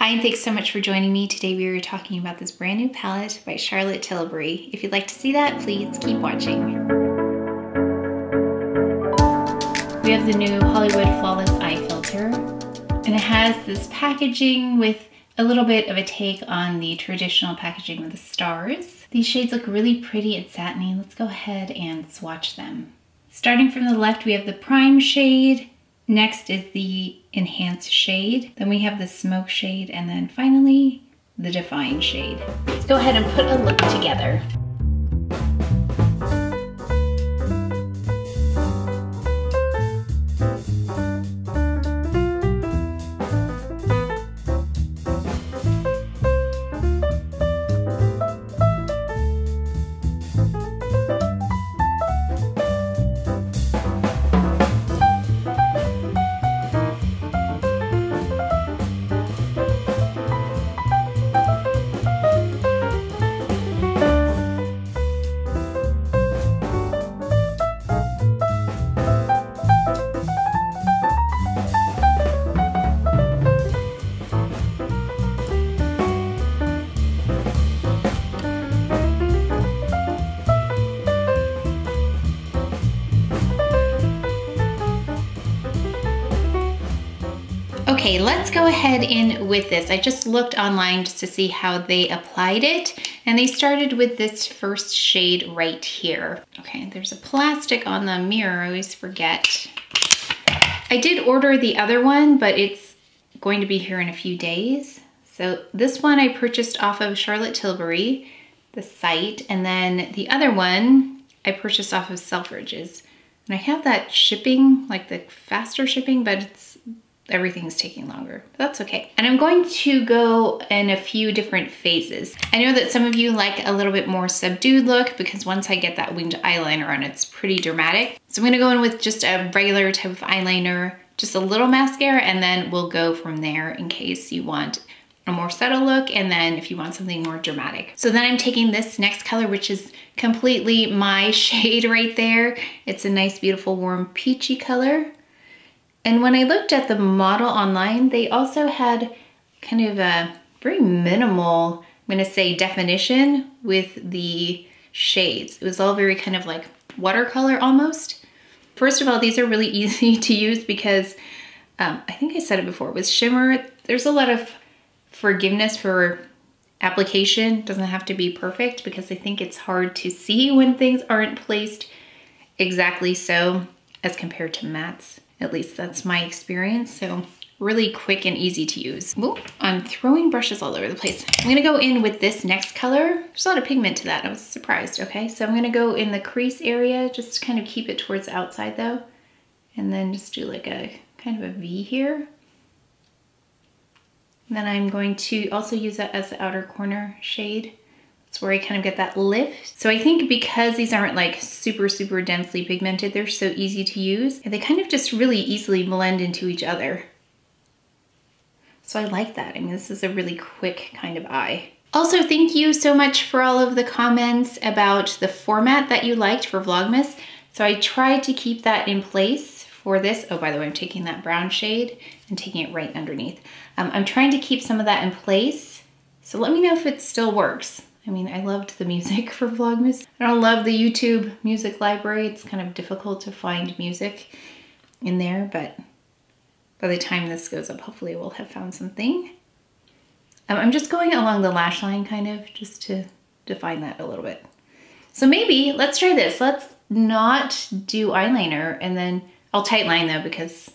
Hi, and thanks so much for joining me. Today we are talking about this brand new palette by Charlotte Tilbury. If you'd like to see that, please keep watching. We have the new Hollywood Flawless Eye Filter, and it has this packaging with a little bit of a take on the traditional packaging with the stars. These shades look really pretty and satiny. Let's go ahead and swatch them. Starting from the left, we have the Prime shade. Next is the Enhance shade. Then we have the Smoke shade, and then finally, the Define shade. Let's go ahead and put a look together. Okay, let's go ahead in with this. I just looked online just to see how they applied it, and they started with this first shade right here. Okay, there's a plastic on the mirror, I always forget. I did order the other one, but it's going to be here in a few days. So this one I purchased off of Charlotte Tilbury, the site, and then the other one I purchased off of Selfridges. And I have that shipping, like the faster shipping, but everything's taking longer. That's okay. And I'm going to go in a few different phases. I know that some of you like a little bit more subdued look because once I get that winged eyeliner on, it's pretty dramatic. So I'm gonna go in with just a regular type of eyeliner, just a little mascara, and then we'll go from there in case you want a more subtle look, and then if you want something more dramatic. So then I'm taking this next color, which is completely my shade right there. It's a nice, beautiful, warm, peachy color. And when I looked at the model online, they also had kind of a very minimal, I'm gonna say, definition with the shades. It was all very kind of like watercolor almost. First of all, these are really easy to use because I think I said it before, with shimmer, there's a lot of forgiveness for application. It doesn't have to be perfect because I think it's hard to see when things aren't placed exactly so as compared to mattes. At least that's my experience. So really quick and easy to use. Ooh, I'm throwing brushes all over the place. I'm gonna go in with this next color. There's a lot of pigment to that, I was surprised, okay? So I'm gonna go in the crease area, just to kind of keep it towards the outside though. And then just do like a kind of a V here. And then I'm going to also use that as the outer corner shade. That's where I kind of get that lift. So I think because these aren't like super, super densely pigmented, they're so easy to use. And they kind of just really easily blend into each other. So I like that. I mean, this is a really quick kind of eye. Also, thank you so much for all of the comments about the format that you liked for Vlogmas. So I tried to keep that in place for this. Oh, by the way, I'm taking that brown shade and taking it right underneath. I'm trying to keep some of that in place. So let me know if it still works. I mean, I loved the music for Vlogmas. I don't love the YouTube music library. It's kind of difficult to find music in there, but by the time this goes up, hopefully we'll have found something. I'm just going along the lash line kind of, just to define that a little bit. So maybe, let's try this. Let's not do eyeliner, and then I'll tight line though, because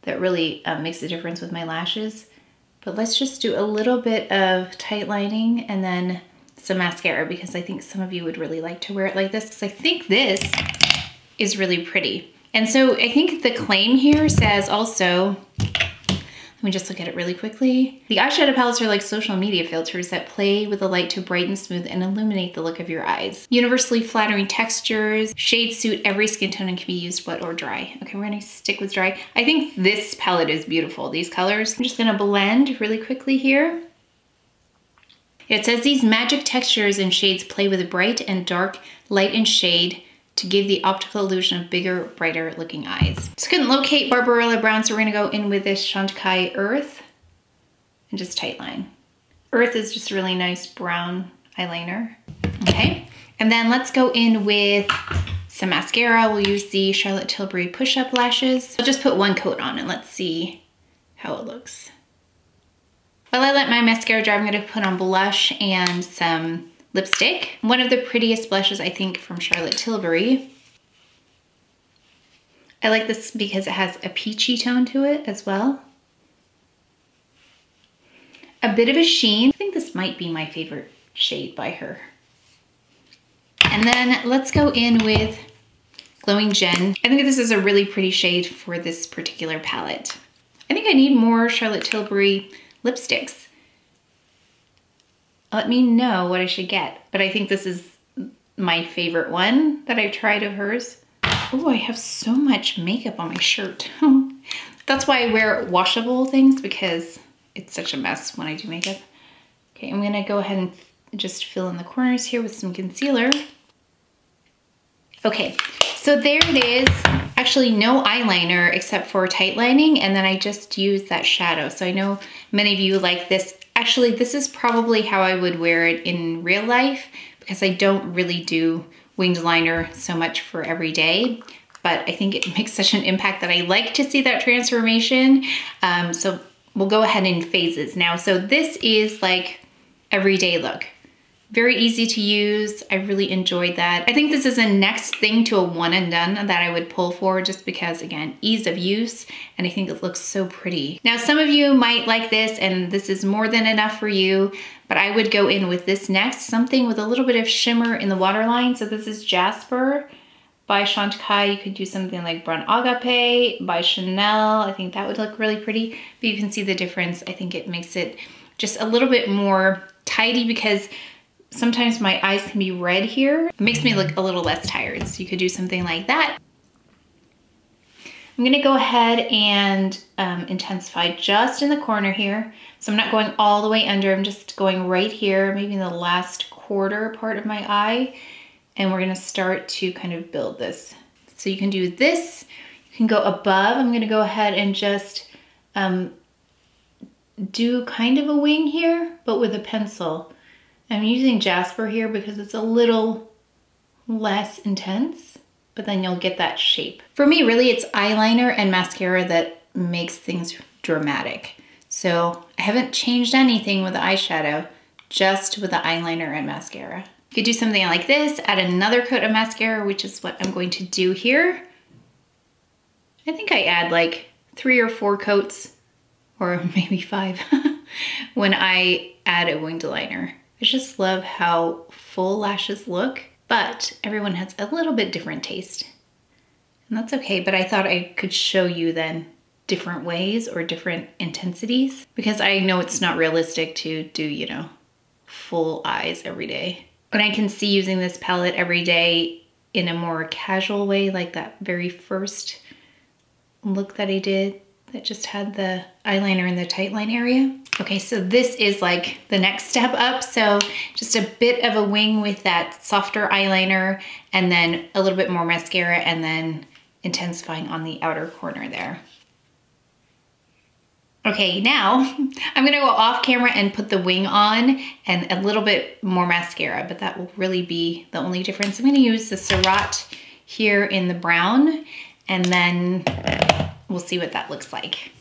that really makes a difference with my lashes. But let's just do a little bit of tight lining and then some mascara, because I think some of you would really like to wear it like this, because I think this is really pretty. And so I think the claim here says also, let me just look at it really quickly. The eyeshadow palettes are like social media filters that play with the light to brighten, smooth, and illuminate the look of your eyes. Universally flattering textures, shades suit every skin tone and can be used wet or dry. Okay, we're gonna stick with dry. I think this palette is beautiful, these colors. I'm just gonna blend really quickly here. It says these magic textures and shades play with bright and dark, light and shade to give the optical illusion of bigger, brighter looking eyes. Just couldn't locate Barbarella Brown, so we're gonna go in with this Chantecaille Earth. and just tight line. Earth is just a really nice brown eyeliner. Okay, and then let's go in with some mascara. We'll use the Charlotte Tilbury push-up lashes. I'll just put one coat on and let's see how it looks. While I let my mascara dry, I'm gonna put on blush and some lipstick. One of the prettiest blushes, I think, from Charlotte Tilbury. I like this because it has a peachy tone to it as well. A bit of a sheen. I think this might be my favorite shade by her. And then let's go in with Glowing Gen. I think this is a really pretty shade for this particular palette. I think I need more Charlotte Tilbury lipsticks. Let me know what I should get. But I think this is my favorite one that I've tried of hers. Oh, I have so much makeup on my shirt. That's why I wear washable things, because it's such a mess when I do makeup. Okay, I'm gonna go ahead and just fill in the corners here with some concealer. Okay, so there it is. Actually no eyeliner except for tight lining, and then I just used that shadow. So I know many of you like this. Actually, this is probably how I would wear it in real life, because I don't really do winged liner so much for every day, but I think it makes such an impact that I like to see that transformation. So we'll go ahead in phases now. So this is like everyday look. Very easy to use. I really enjoyed that. I think this is a next thing to a one and done that I would pull for, just because, again, ease of use, and I think it looks so pretty. Now, some of you might like this and this is more than enough for you, but I would go in with this next, something with a little bit of shimmer in the waterline. So this is Jasper by Chantecaille. You could do something like Brun Agape by Chanel. I think that would look really pretty, but you can see the difference. I think it makes it just a little bit more tidy, because sometimes my eyes can be red here. It makes me look a little less tired. So you could do something like that. I'm gonna go ahead and intensify just in the corner here. So I'm not going all the way under, I'm just going right here, maybe in the last quarter part of my eye. And we're gonna start to kind of build this. So you can do this, you can go above. I'm gonna go ahead and just do kind of a wing here, but with a pencil. I'm using Jasper here because it's a little less intense, but then you'll get that shape. For me, really, it's eyeliner and mascara that makes things dramatic. So I haven't changed anything with the eyeshadow, just with the eyeliner and mascara. You could do something like this, add another coat of mascara, which is what I'm going to do here. I think I add like 3 or 4 coats, or maybe 5, when I add a winged liner. I just love how full lashes look, but everyone has a little bit different taste. And that's okay, but I thought I could show you then different ways or different intensities, because I know it's not realistic to do, you know, full eyes every day. But I can see using this palette every day in a more casual way, like that very first look that I did that just had the eyeliner in the tight line area. Okay, so this is like the next step up. So just a bit of a wing with that softer eyeliner, and then a little bit more mascara, and then intensifying on the outer corner there. Okay, now I'm gonna go off camera and put the wing on and a little bit more mascara, but that will really be the only difference. I'm gonna use the Surratt here in the brown, and then we'll see what that looks like.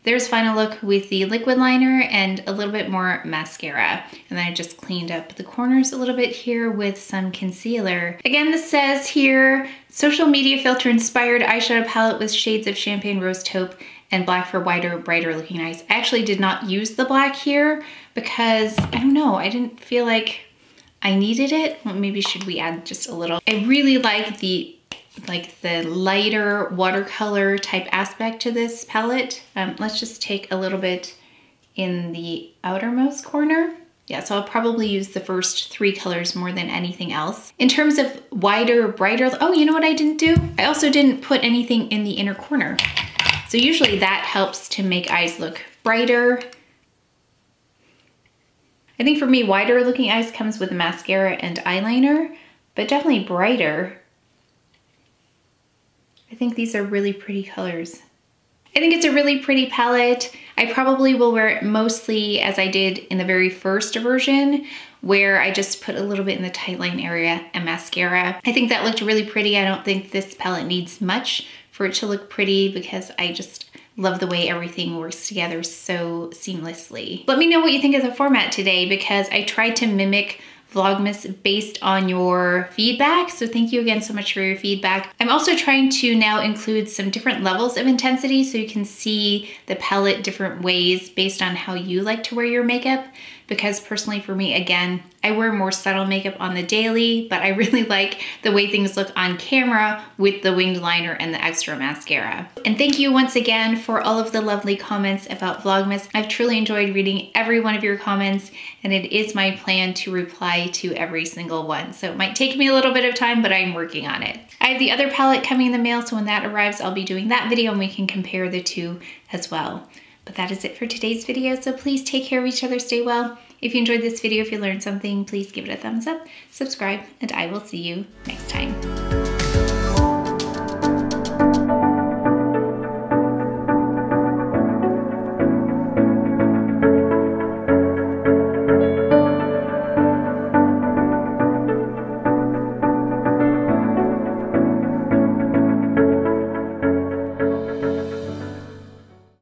There's final look with the liquid liner and a little bit more mascara. And then I just cleaned up the corners a little bit here with some concealer. Again, this says here, social media filter inspired eyeshadow palette with shades of champagne rose taupe and black for wider, brighter looking eyes. I actually did not use the black here because, I don't know, I didn't feel like I needed it. Well, maybe should we add just a little? I really like the lighter watercolor type aspect to this palette. Let's just take a little bit in the outermost corner. Yeah, so I'll probably use the first 3 colors more than anything else. In terms of wider, brighter, oh, you know what I didn't do? I also didn't put anything in the inner corner. So usually that helps to make eyes look brighter. I think for me, wider looking eyes comes with mascara and eyeliner, but definitely brighter. I think these are really pretty colors. I think it's a really pretty palette. I probably will wear it mostly as I did in the very first version, where I just put a little bit in the tight line area and mascara. I think that looked really pretty. I don't think this palette needs much for it to look pretty because I just love the way everything works together so seamlessly. Let me know what you think of the format today, because I tried to mimic Vlogmas based on your feedback. So thank you again so much for your feedback. I'm also trying to now include some different levels of intensity so you can see the palette different ways based on how you like to wear your makeup. Because personally for me, again, I wear more subtle makeup on the daily, but I really like the way things look on camera with the winged liner and the extra mascara. And thank you once again for all of the lovely comments about Vlogmas. I've truly enjoyed reading every one of your comments, and it is my plan to reply to every single one. So it might take me a little bit of time, but I'm working on it. I have the other palette coming in the mail, so when that arrives, I'll be doing that video and we can compare the two as well. But that is it for today's video, so please take care of each other, stay well. If you enjoyed this video, if you learned something, please give it a thumbs up, subscribe, and I will see you next time.